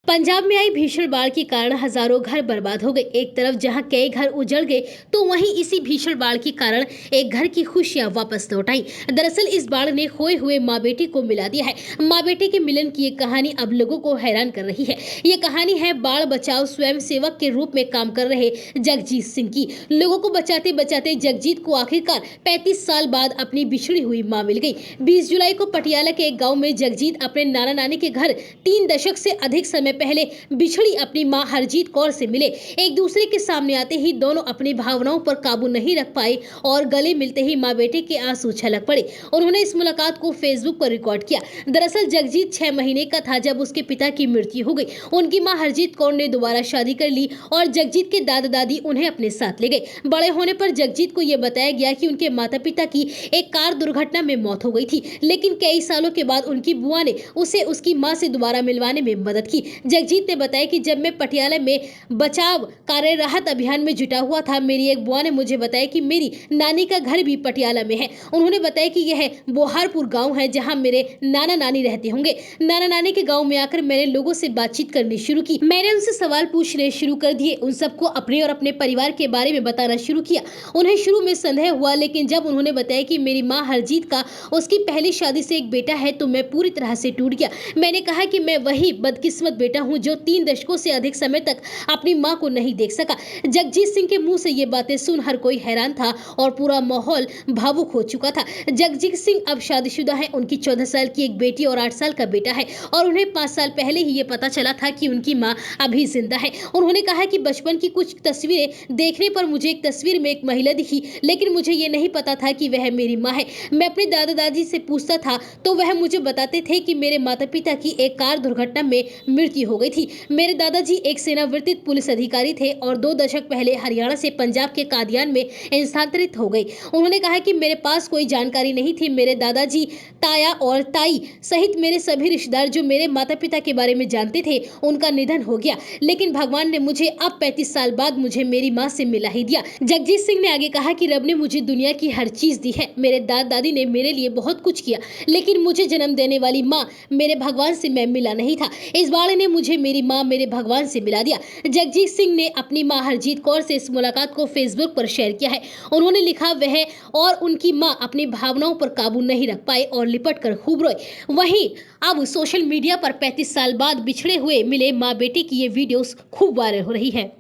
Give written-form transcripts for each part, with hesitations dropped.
पंजाब में आई भीषण बाढ़ के कारण हजारों घर बर्बाद हो गए। एक तरफ जहां कई घर उजड़ गए तो वहीं इसी भीषण बाढ़ के कारण एक घर की खुशियां वापस लौट आई। दरअसल इस बाढ़ ने खोए हुए माँ बेटे को मिला दिया है। माँ बेटे के मिलन की ये कहानी अब लोगों को हैरान कर रही है। ये कहानी है बाढ़ बचाओ स्वयं सेवक के रूप में काम कर रहे जगजीत सिंह की। लोगों को बचाते बचाते जगजीत को आखिरकार 35 साल बाद अपनी बिछड़ी हुई माँ मिल गई। 20 जुलाई को पटियाला के एक गाँव में जगजीत अपने नाना नानी के घर 3 दशक से अधिक समय पहले बिछड़ी अपनी मां हरजीत कौर से मिले। एक दूसरे के सामने आते ही दोनों अपनी भावनाओं पर काबू नहीं रख पाए और गले मिलते ही मां बेटे के आंसू छलक पड़े। उन्होंने इस मुलाकात को फेसबुक पर रिकॉर्ड किया। दरअसल जगजीत 6 महीने का था जब उसके पिता की मृत्यु हो गई। उनकी मां हरजीत कौर ने दोबारा शादी कर ली और जगजीत के दादा दादी उन्हें अपने साथ ले गए। बड़े होने पर जगजीत को यह बताया गया कि उनके माता पिता की एक कार दुर्घटना में मौत हो गई थी, लेकिन कई सालों के बाद उनकी बुआ ने उसे उसकी मां से दोबारा मिलवाने में मदद की। जगजीत ने बताया कि जब मैं पटियाला में बचाव कार्य राहत अभियान में जुटा हुआ था, मेरी एक बुआ ने मुझे बताया कि मेरी नानी का घर भी पटियाला में है। उन्होंने बताया कि यह बोहारपुर गांव है जहां मेरे नाना नानी रहते होंगे। नाना नानी के गांव में आकर मैंने लोगों से बातचीत करनी शुरू की। मैंने उनसे सवाल पूछने शुरू कर दिए। उन सबको अपने और अपने परिवार के बारे में बताना शुरू किया। उन्हें शुरू में संदेह हुआ, लेकिन जब उन्होंने बताया कि मेरी माँ हरजीत का उसकी पहली शादी से एक बेटा है तो मैं पूरी तरह से टूट गया। मैंने कहा कि मैं वही बदकिस्मत बेटा हूं जो 3 दशकों से अधिक समय तक अपनी मां को नहीं देख सका। जगजीत सिंह के मुंह से ये बातें सुन हर कोई हैरान था और पूरा माहौल भावुक हो चुका था। जगजीत सिंह अब शादीशुदा है। उनकी 14 साल की एक बेटी और 8 साल का बेटा है और उन्हें 5 साल पहले ही ये पता चला था कि उनकी मां अभी जिंदा है। उन्होंने कहा कि बचपन की कुछ तस्वीरें देखने पर मुझे एक तस्वीर में एक महिला दिखी, लेकिन मुझे ये नहीं पता था कि वह मेरी मां है। मैं अपने दादा दादी से पूछता था तो वह मुझे बताते थे कि मेरे माता पिता की एक कार दुर्घटना में मृत्यु हो गई थी। मेरे दादाजी एक सेवानिवृत्त पुलिस अधिकारी थे और 2 दशक पहले हरियाणा से पंजाब के कादियान में स्थानांतरित हो गए। उन्होंने कहा कि मेरे पास कोई जानकारी नहीं थी। मेरे दादाजी, ताया और ताई सहित मेरे सभी रिश्तेदार जो मेरे माता पिता के बारे में जानते थे, उनका निधन हो गया, लेकिन भगवान ने मुझे अब 35 साल बाद मुझे मेरी माँ से मिला ही दिया। जगजीत सिंह ने आगे कहा कि रब ने मुझे दुनिया की हर चीज दी है। मेरे दादा दादी ने मेरे लिए बहुत कुछ किया, लेकिन मुझे जन्म देने वाली माँ मेरे भगवान से मैं मिला नहीं था। इस बाढ़ ने मुझे मेरी माँ मेरे भगवान से मिला दिया। जगजीत सिंह ने अपनी माँ हरजीत कौर से इस मुलाकात को फेसबुक पर शेयर किया है। उन्होंने लिखा, वह और उनकी माँ अपनी भावनाओं पर काबू नहीं रख पाए और लिपट कर खूब रोए। वहीं अब सोशल मीडिया पर 35 साल बाद बिछड़े हुए मिले माँ बेटे की ये वीडियोस खूब वायरल हो रही है।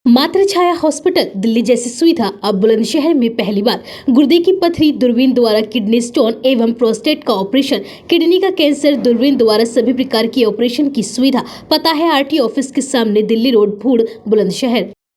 मातृ छाया हॉस्पिटल दिल्ली जैसी सुविधा अब बुलंदशहर में पहली बार। गुर्दे की पथरी, दूरबीन द्वारा किडनी स्टोन एवं प्रोस्टेट का ऑपरेशन, किडनी का कैंसर, दूरबीन द्वारा सभी प्रकार की ऑपरेशन की सुविधा। पता है आरटी ऑफिस के सामने, दिल्ली रोड, भूड़, बुलंदशहर।